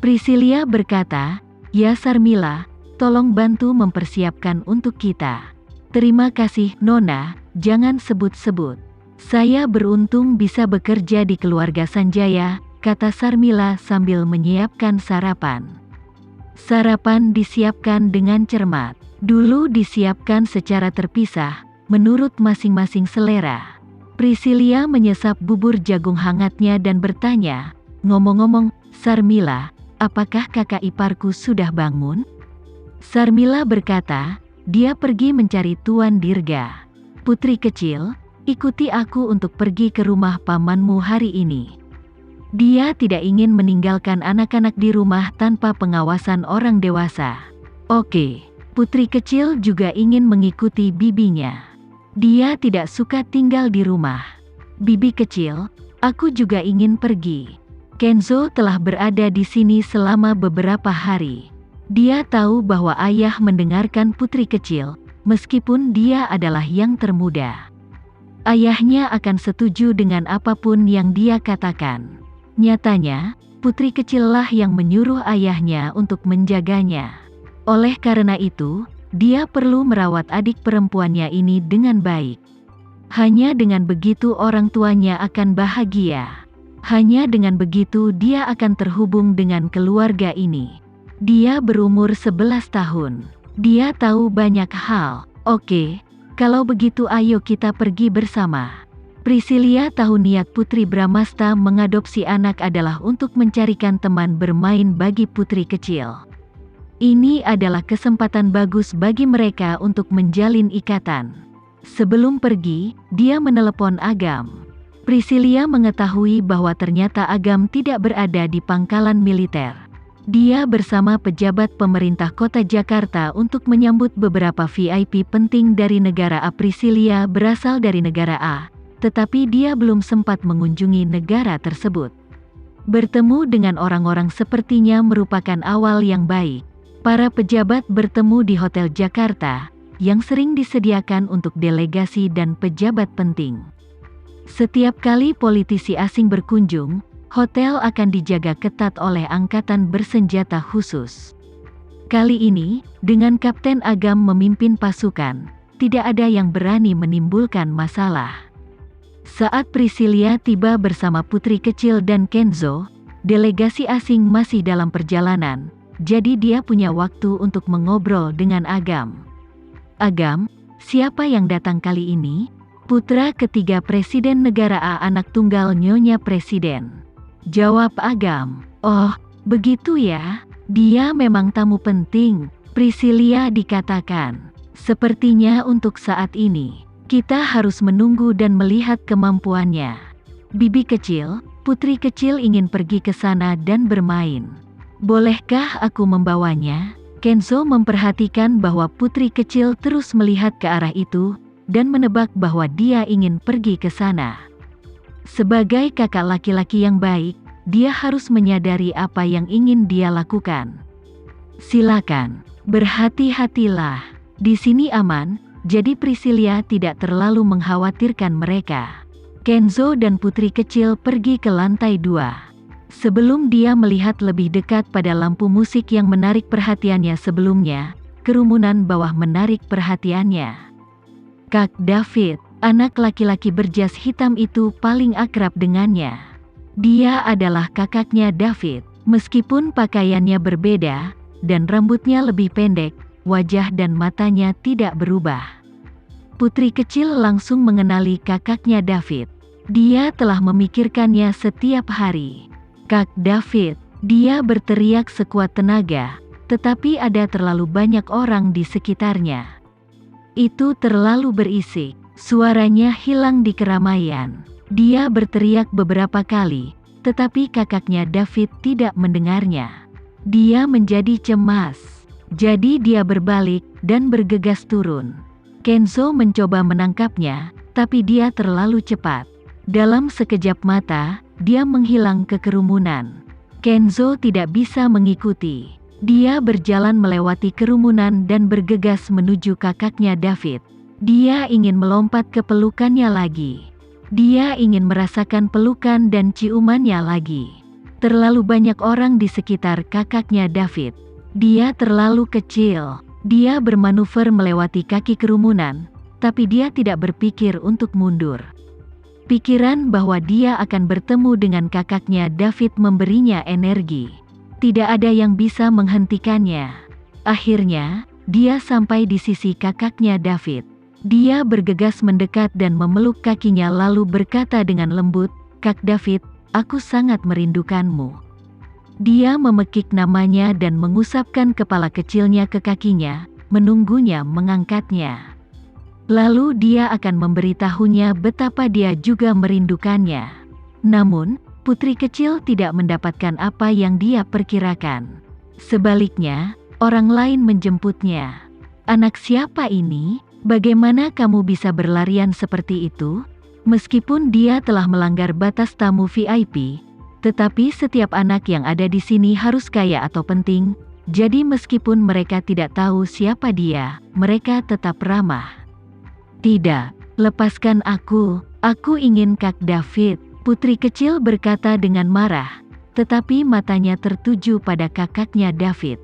Priscilia berkata, "Ya Sarmila, tolong bantu mempersiapkan untuk kita." "Terima kasih, Nona, jangan sebut-sebut. Saya beruntung bisa bekerja di keluarga Sanjaya," kata Sarmila sambil menyiapkan sarapan. Sarapan disiapkan dengan cermat. Dulu disiapkan secara terpisah, menurut masing-masing selera. Priscilia menyesap bubur jagung hangatnya dan bertanya, "Ngomong-ngomong, Sarmila, apakah kakak iparku sudah bangun?" Sarmila berkata, "Dia pergi mencari Tuan Dirga. Putri kecil, ikuti aku untuk pergi ke rumah pamanmu hari ini. Dia tidak ingin meninggalkan anak-anak di rumah tanpa pengawasan orang dewasa." "Oke." Putri kecil juga ingin mengikuti bibinya. Dia tidak suka tinggal di rumah. "Bibi kecil, aku juga ingin pergi." Kenzo telah berada di sini selama beberapa hari. Dia tahu bahwa ayah mendengarkan putri kecil, meskipun dia adalah yang termuda. Ayahnya akan setuju dengan apapun yang dia katakan. Nyatanya, putri kecillah yang menyuruh ayahnya untuk menjaganya. Oleh karena itu, dia perlu merawat adik perempuannya ini dengan baik. Hanya dengan begitu orang tuanya akan bahagia. Hanya dengan begitu dia akan terhubung dengan keluarga ini. Dia berumur 11 tahun. Dia tahu banyak hal. "Oke, kalau begitu ayo kita pergi bersama." Priscilia tahu niat Putri Bramasta mengadopsi anak adalah untuk mencarikan teman bermain bagi putri kecil. Ini adalah kesempatan bagus bagi mereka untuk menjalin ikatan. Sebelum pergi, dia menelepon Agam. Priscilia mengetahui bahwa ternyata Agam tidak berada di pangkalan militer. Dia bersama pejabat pemerintah kota Jakarta untuk menyambut beberapa VIP penting dari negara A. Priscilia berasal dari negara A, tetapi dia belum sempat mengunjungi negara tersebut. Bertemu dengan orang-orang sepertinya merupakan awal yang baik. Para pejabat bertemu di Hotel Jakarta, yang sering disediakan untuk delegasi dan pejabat penting. Setiap kali politisi asing berkunjung, hotel akan dijaga ketat oleh angkatan bersenjata khusus. Kali ini, dengan Kapten Agam memimpin pasukan, tidak ada yang berani menimbulkan masalah. Saat Priscilia tiba bersama putri kecil dan Kenzo, delegasi asing masih dalam perjalanan, jadi dia punya waktu untuk mengobrol dengan Agam. "Agam, siapa yang datang kali ini?" "Putra ketiga Presiden Negara A, anak tunggal Nyonya Presiden," jawab Agam. "Oh, begitu ya. Dia memang tamu penting," Priscilia dikatakan. "Sepertinya untuk saat ini, kita harus menunggu dan melihat kemampuannya. Bibi kecil, putri kecil ingin pergi ke sana dan bermain. Bolehkah aku membawanya?" Kenzo memperhatikan bahwa putri kecil terus melihat ke arah itu, dan menebak bahwa dia ingin pergi ke sana. Sebagai kakak laki-laki yang baik, dia harus menyadari apa yang ingin dia lakukan. "Silakan, berhati-hatilah. Di sini aman, jadi Priscilia tidak terlalu mengkhawatirkan mereka." Kenzo dan putri kecil pergi ke lantai 2. Sebelum dia melihat lebih dekat pada lampu musik yang menarik perhatiannya sebelumnya, kerumunan bawah menarik perhatiannya. Kak David, anak laki-laki berjas hitam itu paling akrab dengannya. Dia adalah kakaknya David. Meskipun pakaiannya berbeda, dan rambutnya lebih pendek, wajah dan matanya tidak berubah. Putri kecil langsung mengenali kakaknya David. Dia telah memikirkannya setiap hari. "Kak David," dia berteriak sekuat tenaga, tetapi ada terlalu banyak orang di sekitarnya. Itu terlalu berisik. Suaranya hilang di keramaian. Dia berteriak beberapa kali, tetapi kakaknya David tidak mendengarnya. Dia menjadi cemas. Jadi dia berbalik dan bergegas turun. Kenzo mencoba menangkapnya, tapi dia terlalu cepat. Dalam sekejap mata, dia menghilang ke kerumunan. Kenzo tidak bisa mengikuti. Dia berjalan melewati kerumunan dan bergegas menuju kakaknya David. Dia ingin melompat ke pelukannya lagi. Dia ingin merasakan pelukan dan ciumannya lagi. Terlalu banyak orang di sekitar kakaknya David. Dia terlalu kecil. Dia bermanuver melewati kaki kerumunan, tapi dia tidak berpikir untuk mundur. Pikiran bahwa dia akan bertemu dengan kakaknya David memberinya energi. Tidak ada yang bisa menghentikannya. Akhirnya, dia sampai di sisi kakaknya David. Dia bergegas mendekat dan memeluk kakinya lalu berkata dengan lembut, "Kak David, aku sangat merindukanmu." Dia memekik namanya dan mengusapkan kepala kecilnya ke kakinya, menunggunya mengangkatnya. Lalu dia akan memberitahunya betapa dia juga merindukannya. Namun, putri kecil tidak mendapatkan apa yang dia perkirakan. Sebaliknya, orang lain menjemputnya. "Anak siapa ini? Bagaimana kamu bisa berlarian seperti itu?" Meskipun dia telah melanggar batas tamu VIP, tetapi setiap anak yang ada di sini harus kaya atau penting, jadi meskipun mereka tidak tahu siapa dia, mereka tetap ramah. "Tidak, lepaskan aku ingin Kak David," putri kecil berkata dengan marah, tetapi matanya tertuju pada kakaknya David.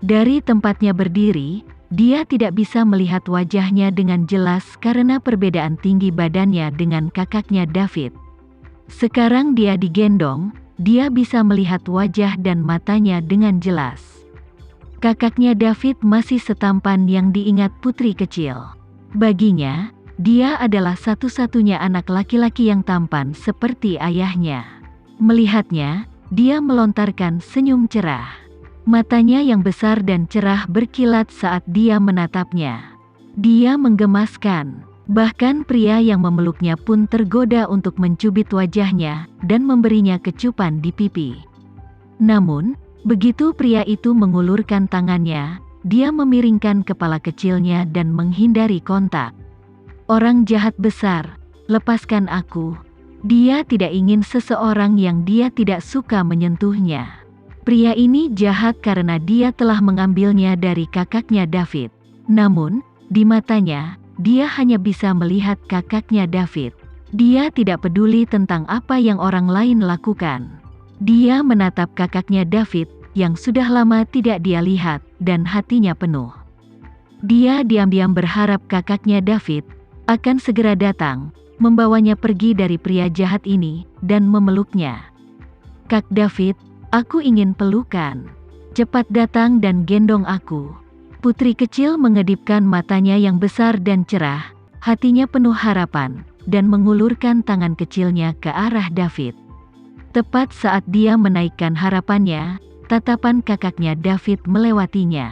Dari tempatnya berdiri, dia tidak bisa melihat wajahnya dengan jelas karena perbedaan tinggi badannya dengan kakaknya David. Sekarang dia digendong, dia bisa melihat wajah dan matanya dengan jelas. Kakaknya David masih setampan yang diingat putri kecil. Baginya, dia adalah satu-satunya anak laki-laki yang tampan seperti ayahnya. Melihatnya, dia melontarkan senyum cerah. Matanya yang besar dan cerah berkilat saat dia menatapnya. Dia menggemaskan. Bahkan pria yang memeluknya pun tergoda untuk mencubit wajahnya dan memberinya kecupan di pipi. Namun, begitu pria itu mengulurkan tangannya, dia memiringkan kepala kecilnya dan menghindari kontak. "Orang jahat besar, lepaskan aku." Dia tidak ingin seseorang yang dia tidak suka menyentuhnya. Pria ini jahat karena dia telah mengambilnya dari kakaknya David. Namun, di matanya, dia hanya bisa melihat kakaknya David. Dia tidak peduli tentang apa yang orang lain lakukan. Dia menatap kakaknya David, yang sudah lama tidak dia lihat, dan hatinya penuh. Dia diam-diam berharap kakaknya David akan segera datang, membawanya pergi dari pria jahat ini, dan memeluknya. "Kak David, aku ingin pelukan. Cepat datang dan gendong aku." Putri kecil mengedipkan matanya yang besar dan cerah, hatinya penuh harapan, dan mengulurkan tangan kecilnya ke arah David. Tepat saat dia menaikkan harapannya, tatapan kakaknya David melewatinya.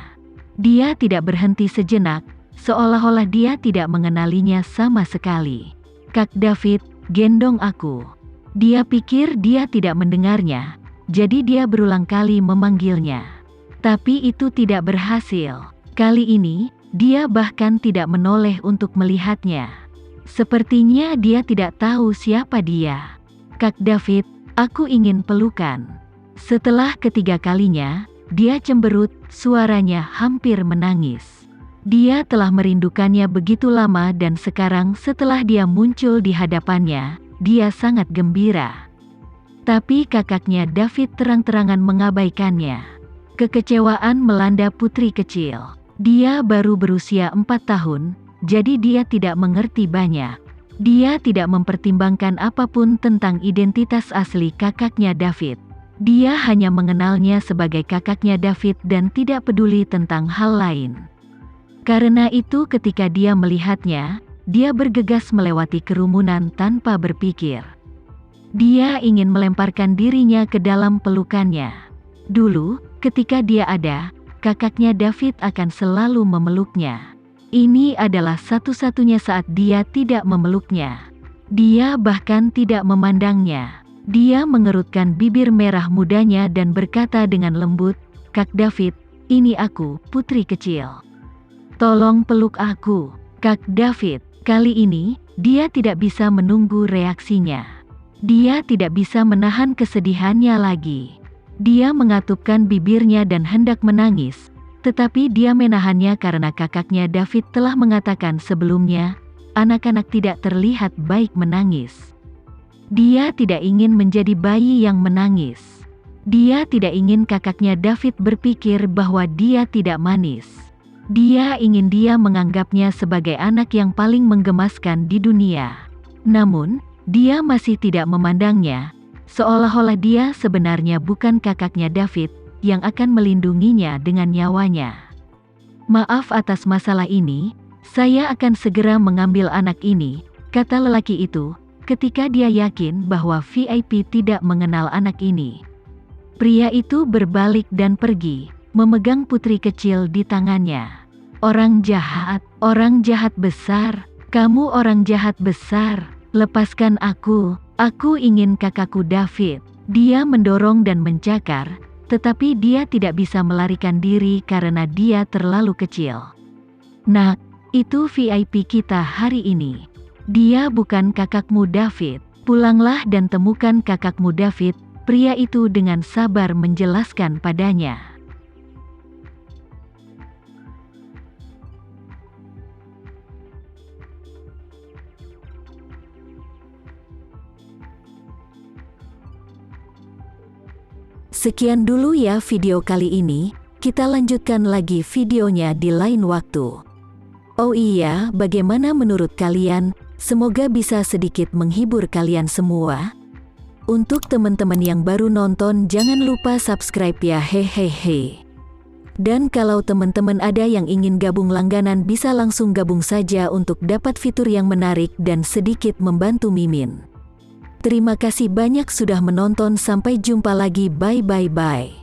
Dia tidak berhenti sejenak, seolah-olah dia tidak mengenalinya sama sekali. "Kak David, gendong aku." Dia pikir dia tidak mendengarnya, jadi dia berulang kali memanggilnya. Tapi itu tidak berhasil. Kali ini, dia bahkan tidak menoleh untuk melihatnya. Sepertinya dia tidak tahu siapa dia. "Kak David, aku ingin pelukan." Setelah ketiga kalinya, dia cemberut, suaranya hampir menangis. Dia telah merindukannya begitu lama dan sekarang setelah dia muncul di hadapannya, dia sangat gembira. Tapi kakaknya David terang-terangan mengabaikannya. Kekecewaan melanda putri kecil. Dia baru berusia 4 tahun, jadi dia tidak mengerti banyak. Dia tidak mempertimbangkan apapun tentang identitas asli kakaknya David. Dia hanya mengenalnya sebagai kakaknya David dan tidak peduli tentang hal lain. Karena itu ketika dia melihatnya, dia bergegas melewati kerumunan tanpa berpikir. Dia ingin melemparkan dirinya ke dalam pelukannya. Dulu, ketika dia ada, kakaknya David akan selalu memeluknya. Ini adalah satu-satunya saat dia tidak memeluknya. Dia bahkan tidak memandangnya. Dia mengerutkan bibir merah mudanya dan berkata dengan lembut, "Kak David, ini aku, putri kecil. Tolong peluk aku." Kak David, kali ini, dia tidak bisa menunggu reaksinya. Dia tidak bisa menahan kesedihannya lagi. Dia mengatupkan bibirnya dan hendak menangis, tetapi dia menahannya karena kakaknya David telah mengatakan sebelumnya, anak-anak tidak terlihat baik menangis. Dia tidak ingin menjadi bayi yang menangis. Dia tidak ingin kakaknya David berpikir bahwa dia tidak manis. Dia ingin dia menganggapnya sebagai anak yang paling menggemaskan di dunia. Namun, dia masih tidak memandangnya, seolah-olah dia sebenarnya bukan kakaknya David, yang akan melindunginya dengan nyawanya. Maaf atas masalah ini, saya akan segera mengambil anak ini, kata lelaki itu, ketika dia yakin bahwa VIP tidak mengenal anak ini. Pria itu berbalik dan pergi, memegang putri kecil di tangannya. Orang jahat besar, kamu orang jahat besar, lepaskan aku ingin kakakku David. Dia mendorong dan mencakar, tetapi dia tidak bisa melarikan diri karena dia terlalu kecil. Nak, itu VIP kita hari ini. Dia bukan kakakmu David. Pulanglah dan temukan kakakmu David. Pria itu dengan sabar menjelaskan padanya. Sekian dulu ya video kali ini, kita lanjutkan lagi videonya di lain waktu. Oh iya, bagaimana menurut kalian? Semoga bisa sedikit menghibur kalian semua. Untuk teman-teman yang baru nonton, jangan lupa subscribe ya, hehehe. Dan kalau teman-teman ada yang ingin gabung langganan, bisa langsung gabung saja untuk dapat fitur yang menarik dan sedikit membantu Mimin. Terima kasih banyak sudah menonton, sampai jumpa lagi, bye.